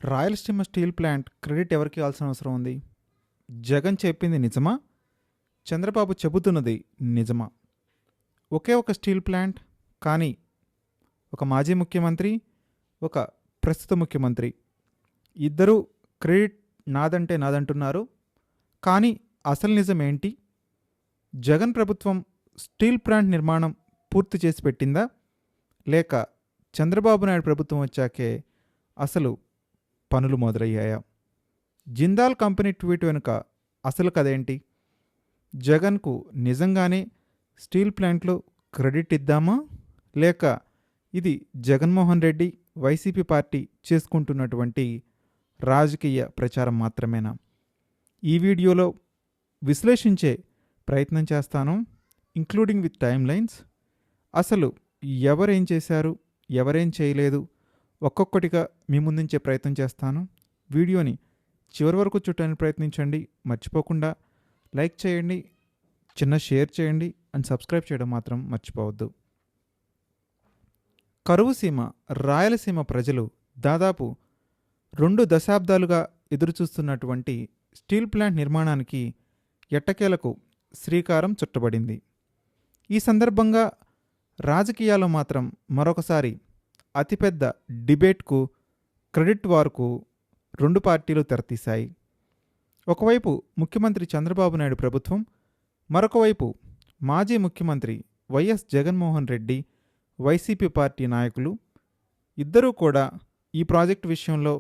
Rayalaseema steel plant credit ఎవరికి ఇవ్వాల్సిన అవసరం ఉంది? జగన్ చెప్పింది నిజమా? చంద్రబాబు చెబుతున్నది నిజమా? ఒకే ఒక స్టీల్ ప్లాంట్, కానీ ఒక మాజీ ముఖ్యమంత్రి, ఒక ప్రస్తుత ముఖ్యమంత్రి ఇద్దరూ క్రెడిట్ నాదంటే నాదంటున్నారు. కానీ అసలు నిజం ఏంటి? జగన్ ప్రభుత్వం స్టీల్ ప్లాంట్ నిర్మాణం పూర్తి చేసి పెట్టిందా, లేక చంద్రబాబు నాయుడు ప్రభుత్వం వచ్చాకే అసలు పనులు మొదలయ్యాయా? జిందాల్ కంపెనీ ట్వీట్ వెనుక అసలు కదేంటి? జగన్కు నిజంగానే స్టీల్ ప్లాంట్లో క్రెడిట్ ఇద్దామా, లేక ఇది జగన్మోహన్ రెడ్డి వైసీపీ పార్టీ చేసుకుంటున్నటువంటి రాజకీయ ప్రచారం మాత్రమేనా? ఈ వీడియోలో విశ్లేషించే ప్రయత్నం చేస్తాను, ఇంక్లూడింగ్ విత్ టైమ్ లైన్స్. అసలు ఎవరేం చేశారు, ఎవరేం చేయలేదు, ఒక్కొక్కటిగా మీ ముందుంచే ప్రయత్నం చేస్తాను. వీడియోని చివరి వరకు చుట్టానికి ప్రయత్నించండి. మర్చిపోకుండా లైక్ చేయండి, చిన్న షేర్ చేయండి అండ్ సబ్స్క్రైబ్ చేయడం మాత్రం మర్చిపోవద్దు. కరువు సీమ రాయలసీమ ప్రజలు దాదాపు 2 దశాబ్దాలుగా ఎదురుచూస్తున్నటువంటి స్టీల్ ప్లాంట్ నిర్మాణానికి ఎట్టకేలకు శ్రీకారం చుట్టబడింది. ఈ సందర్భంగా రాజకీయాల్లో మాత్రం మరొకసారి అతిపెద్ద డిబేట్కు, క్రెడిట్ వార్కు 2 పార్టీలు తెరతీశాయి. ఒకవైపు ముఖ్యమంత్రి చంద్రబాబు నాయుడు ప్రభుత్వం, మరొకవైపు మాజీ ముఖ్యమంత్రి YS Jaganmohan Reddy YCP party నాయకులు. ఇద్దరూ కూడా ఈ ప్రాజెక్టు విషయంలో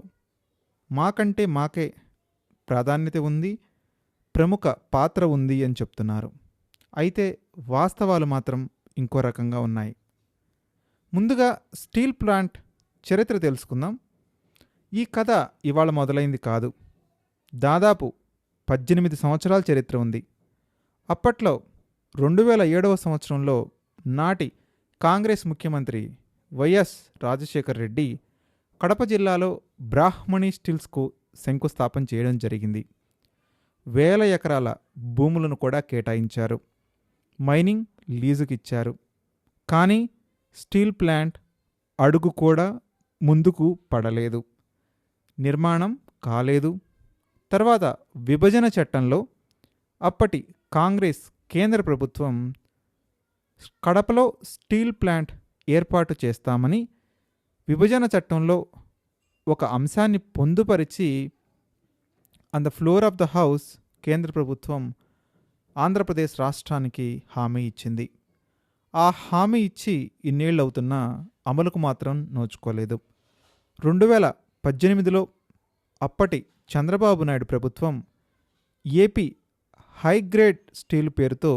మాకంటే మాకే ప్రాధాన్యత ఉంది, ప్రముఖ పాత్ర ఉంది అని చెప్తున్నారు. అయితే వాస్తవాలు మాత్రం ఇంకో రకంగా ఉన్నాయి. ముందుగా స్టీల్ ప్లాంట్ చరిత్ర తెలుసుకుందాం. ఈ కథ ఇవాళ మొదలైంది కాదు. దాదాపు 18 సంవత్సరాల చరిత్ర ఉంది. అప్పట్లో 2007వ సంవత్సరంలో నాటి కాంగ్రెస్ ముఖ్యమంత్రి వైఎస్ రాజశేఖర్ రెడ్డి కడప జిల్లాలో బ్రాహ్మణి స్టీల్స్కు శంకుస్థాపన చేయడం జరిగింది. వేల ఎకరాల భూములను కూడా కేటాయించారు. మైనింగ్ లీజుకిచ్చారు. కానీ స్టీల్ ప్లాంట్ అడుగు కూడా ముందుకు పడలేదు, నిర్మాణం కాలేదు. తర్వాత విభజన చట్టంలో అప్పటి కాంగ్రెస్ కేంద్ర ప్రభుత్వం కడపలో స్టీల్ ప్లాంట్ ఏర్పాటు చేస్తామని విభజన చట్టంలో ఒక అంశాన్ని పొందుపరిచి on the floor of the house కేంద్ర ప్రభుత్వం ఆంధ్రప్రదేశ్ రాష్ట్రానికి హామీ ఇచ్చింది. ఆ హామీ ఇచ్చి ఇన్నేళ్ళు అవుతున్నా అమలుకు మాత్రం నోచుకోలేదు. 2018లో అప్పటి చంద్రబాబు నాయుడు ప్రభుత్వం ఏపీ హైగ్రేడ్ స్టీల్ పేరుతో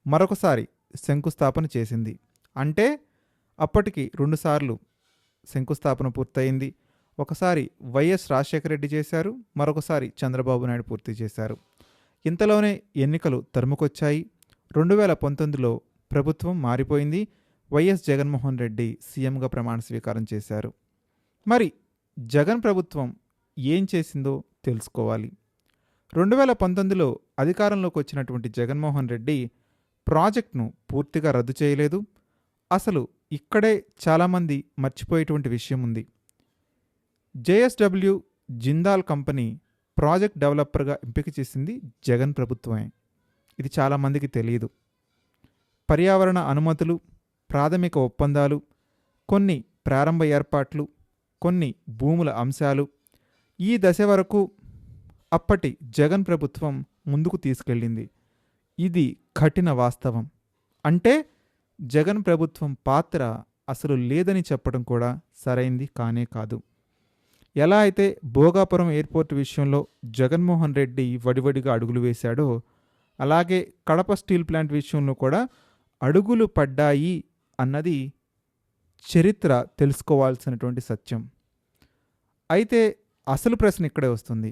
మరొకసారి శంకుస్థాపన చేసింది. అంటే అప్పటికి 2 సార్లు శంకుస్థాపన పూర్తయింది. ఒకసారి వైఎస్ రాజశేఖర రెడ్డి చేశారు, మరొకసారి చంద్రబాబు నాయుడు పూర్తి చేశారు. ఇంతలోనే ఎన్నికలు తరుముకొచ్చాయి. 2019లో ప్రభుత్వం మారిపోయింది. వైఎస్ జగన్మోహన్ రెడ్డి సీఎంగా ప్రమాణ స్వీకారం చేశారు. మరి జగన్ ప్రభుత్వం ఏం చేసిందో తెలుసుకోవాలి. 2019లో అధికారంలోకి వచ్చినటువంటి జగన్మోహన్ రెడ్డి ప్రాజెక్ట్ను పూర్తిగా రద్దు చేయలేదు. అసలు ఇక్కడే చాలామంది మర్చిపోయేటువంటి విషయం ఉంది. జేఎస్డబ్ల్యూ జిందాల్ కంపెనీ ప్రాజెక్ట్ డెవలపర్గా ఎంపిక చేసింది జగన్ ప్రభుత్వమే. ఇది చాలామందికి తెలియదు. పర్యావరణ అనుమతులు, ప్రాథమిక ఒప్పందాలు, కొన్ని ప్రారంభ ఏర్పాట్లు, కొన్ని భూముల అంశాలు, ఈ దశ వరకు అప్పటి జగన్ ప్రభుత్వం ముందుకు తీసుకెళ్ళింది. ఇది కఠిన వాస్తవం. అంటే జగన్ ప్రభుత్వం పాత్ర అసలు లేదని చెప్పడం కూడా సరైంది కానే కాదు. ఎలా అయితే భోగాపురం ఎయిర్పోర్ట్ విషయంలో జగన్మోహన్ రెడ్డి వడివడిగా అడుగులు వేశాడో, అలాగే కడప స్టీల్ ప్లాంట్ విషయంలో కూడా అడుగులు పడ్డాయి అన్నది చరిత్ర తెలుసుకోవాల్సినటువంటి సత్యం. అయితే అసలు ప్రశ్న ఇక్కడే వస్తుంది.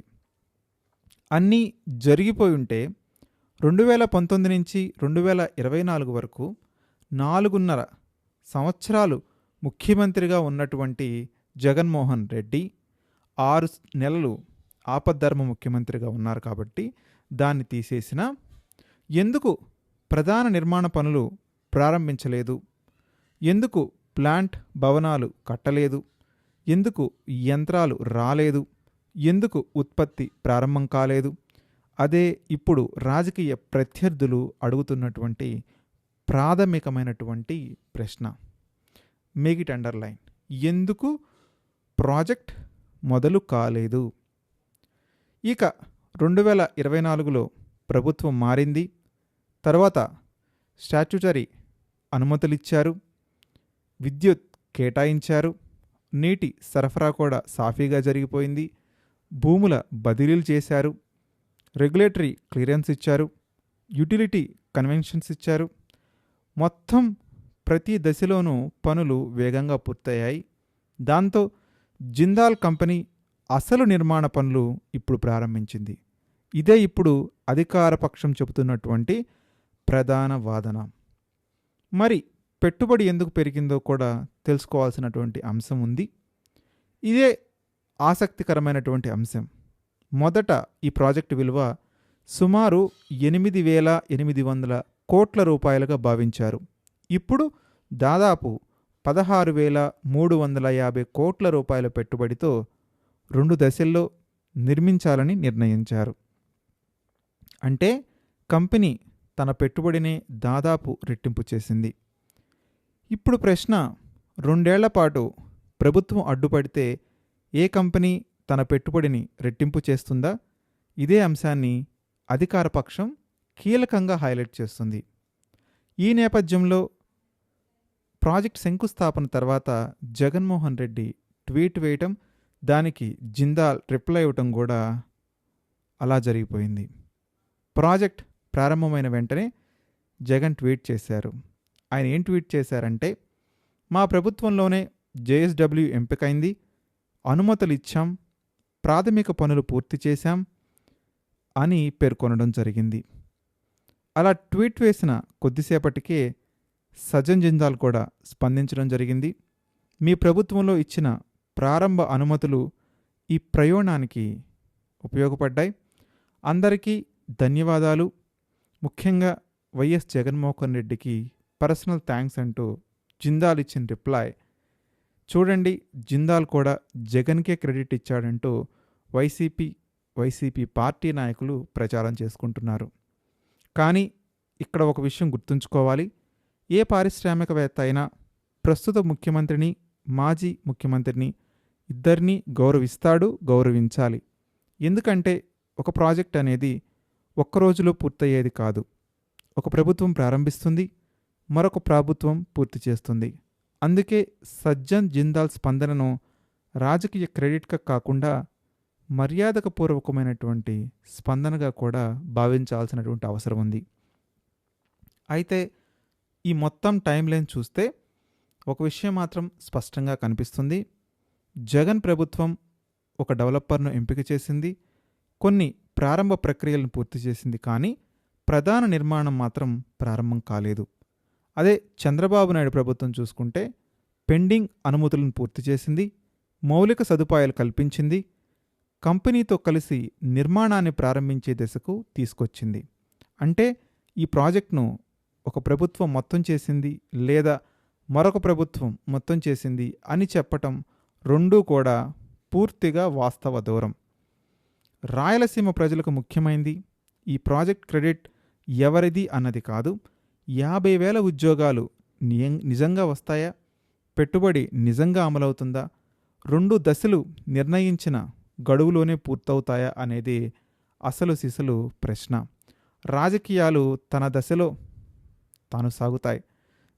అన్నీ జరిగిపోయి ఉంటే 2019 నుంచి 2024 వరకు 4.5 సంవత్సరాలు ముఖ్యమంత్రిగా ఉన్నటువంటి జగన్మోహన్ రెడ్డి 6 నెలలు ఆపద్ధర్మ ముఖ్యమంత్రిగా ఉన్నారు. కాబట్టి దాన్ని తీసేసిన ఎందుకు ప్రధాన నిర్మాణ పనులు ప్రారంభించలేదు, ఎందుకు ప్లాంట్ భవనాలు కట్టలేదు, ఎందుకు యంత్రాలు రాలేదు, ఎందుకు ఉత్పత్తి ప్రారంభం కాలేదు? అదే ఇప్పుడు రాజకీయ ప్రత్యర్థులు అడుగుతున్నటువంటి ప్రాథమికమైనటువంటి ప్రశ్న. Make it underline. ఎందుకు ప్రాజెక్ట్ మొదలు కాలేదు? ఇక 2024లో ప్రభుత్వం మారింది. తర్వాత స్టాట్యూటరీ అనుమతులిచ్చారు, విద్యుత్ కేటాయించారు, నీటి సరఫరా కూడా సాఫీగా జరిగిపోయింది, భూముల బదిలీలు చేశారు, రెగ్యులేటరీ క్లియరెన్స్ ఇచ్చారు, యుటిలిటీ కన్వెన్షన్స్ ఇచ్చారు. మొత్తం ప్రతి దశలోనూ పనులు వేగంగా పూర్తయ్యాయి. దాంతో జిందాల్ కంపెనీ అసలు నిర్మాణ పనులు ఇప్పుడు ప్రారంభించింది. ఇదే ఇప్పుడు అధికార పక్షం చెబుతున్నటువంటి ప్రధాన వాదన. మరి పెట్టుబడి ఎందుకు పెరిగిందో కూడా తెలుసుకోవాల్సినటువంటి అంశం ఉంది. ఇదే ఆసక్తికరమైనటువంటి అంశం. మొదట ఈ ప్రాజెక్టు విలువ సుమారు 8,800 కోట్ల రూపాయలుగా భావించారు. ఇప్పుడు దాదాపు 16,350 కోట్ల రూపాయల పెట్టుబడితో 2 దశల్లో నిర్మించాలని నిర్ణయించారు. అంటే కంపెనీ తన పెట్టుబడిని దాదాపు రెట్టింపు చేసింది. ఇప్పుడు ప్రశ్న, 2 ఏళ్ల పాటు ప్రభుత్వం అడ్డుపడితే ఏ కంపెనీ తన పెట్టుబడిని రెట్టింపు చేస్తుందా? ఇదే అంశాన్ని అధికార పక్షం కీలకంగా హైలైట్ చేస్తుంది. ఈ నేపథ్యంలో ప్రాజెక్ట్ శంకుస్థాపన తర్వాత జగన్మోహన్ రెడ్డి ట్వీట్ వేయటం, దానికి జిందాల్ రిప్లై ఇవ్వటం కూడా అలా జరిగిపోయింది. ప్రాజెక్ట్ ప్రారంభమైన వెంటనే జగన్ ట్వీట్ చేశారు. ఆయన ఏం ట్వీట్ చేశారంటే, మా ప్రభుత్వంలోనే జేఎస్డబ్ల్యూ ఎంపికైంది, అనుమతులు ఇచ్చాం, ప్రాథమిక పనులు పూర్తి చేశాం అని పేర్కొనడం జరిగింది. అలా ట్వీట్ వేసిన కొద్దిసేపటికే సజ్జన్ జిందాల్ కూడా స్పందించడం జరిగింది. మీ ప్రభుత్వంలో ఇచ్చిన ప్రారంభ అనుమతులు ఈ ప్రయోజనానికి ఉపయోగపడ్డాయి. అందరికీ ధన్యవాదాలు. ముఖ్యంగా వైఎస్ జగన్మోహన్ రెడ్డికి పర్సనల్ థ్యాంక్స్ అంటూ జిందాల్ ఇచ్చిన రిప్లై చూడండి. జిందాల్ కూడా జగన్కే క్రెడిట్ ఇచ్చాడంటూ వైసీపీ పార్టీ నాయకులు ప్రచారం చేసుకుంటున్నారు. కానీ ఇక్కడ ఒక విషయం గుర్తుంచుకోవాలి. ఏ పారిశ్రామికవేత్త అయినా ప్రస్తుత ముఖ్యమంత్రిని, మాజీ ముఖ్యమంత్రిని ఇద్దరినీ గౌరవిస్తాడు, గౌరవించాలి. ఎందుకంటే ఒక ప్రాజెక్ట్ అనేది ఒక్క రోజులో పూర్తయ్యేది కాదు. ఒక ప్రభుత్వం ప్రారంభిస్తుంది, మరొక ప్రభుత్వం పూర్తి చేస్తుంది. అందుకే సజ్జన్ జిందాల్ స్పందనను రాజకీయ క్రెడిట్గా కాకుండా మర్యాదకపూర్వకమైనటువంటి స్పందనగా కూడా భావించాల్సినటువంటి అవసరం ఉంది. అయితే ఈ మొత్తం టైం లైన్ చూస్తే ఒక విషయం మాత్రం స్పష్టంగా కనిపిస్తుంది. జగన్ ప్రభుత్వం ఒక డెవలపర్ను ఎంపిక చేసింది, కొన్ని ప్రారంభ ప్రక్రియలను పూర్తి చేసింది, కానీ ప్రధాన నిర్మాణం మాత్రం ప్రారంభం కాలేదు. అదే చంద్రబాబు నాయుడు ప్రభుత్వం చూసుకుంటే పెండింగ్ అనుమతులను పూర్తి చేసింది, మౌలిక సదుపాయాలు కల్పించింది, కంపెనీతో కలిసి నిర్మాణాన్ని ప్రారంభించే దశకు తీసుకొచ్చింది. అంటే ఈ ప్రాజెక్టును ఒక ప్రభుత్వం మొత్తం చేసింది లేదా మరొక ప్రభుత్వం మొత్తం చేసింది అని చెప్పటం రెండూ కూడా పూర్తిగా వాస్తవ దూరం. రాయలసీమ ప్రజలకు ముఖ్యమైంది ఈ ప్రాజెక్ట్ క్రెడిట్ ఎవరిది అన్నది కాదు. 50,000 ఉద్యోగాలు నిజంగా వస్తాయా? పెట్టుబడి నిజంగా అమలవుతుందా? 2 దశలు నిర్ణయించిన గడువులోనే పూర్తవుతాయా అనేది అసలు సిసలు ప్రశ్న. రాజకీయాలు తన దశలో తాను సాగుతాయి.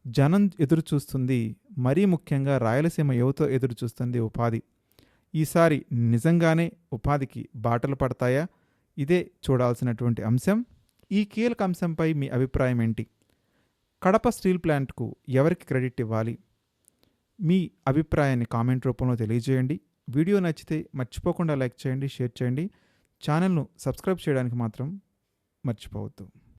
జనం ఎదురు చూస్తుంది, మరీ ముఖ్యంగా రాయలసీమ యువత ఎదురు చూస్తుంది ఉపాధి. ఈసారి నిజంగానే ఉపాధికి బాటలు పడతాయా? ఇదే చూడాల్సినటువంటి అంశం. ఈ కీలక అంశంపై మీ అభిప్రాయం ఏంటి? కడప స్టీల్ ప్లాంట్కు ఎవరికి క్రెడిట్ ఇవ్వాలి? మీ అభిప్రాయాన్ని కామెంట్ రూపంలో తెలియజేయండి. వీడియో నచ్చితే మర్చిపోకుండా లైక్ చేయండి, షేర్ చేయండి. ఛానల్ను సబ్స్క్రైబ్ చేయడానికి మాత్రం మర్చిపోవద్దు.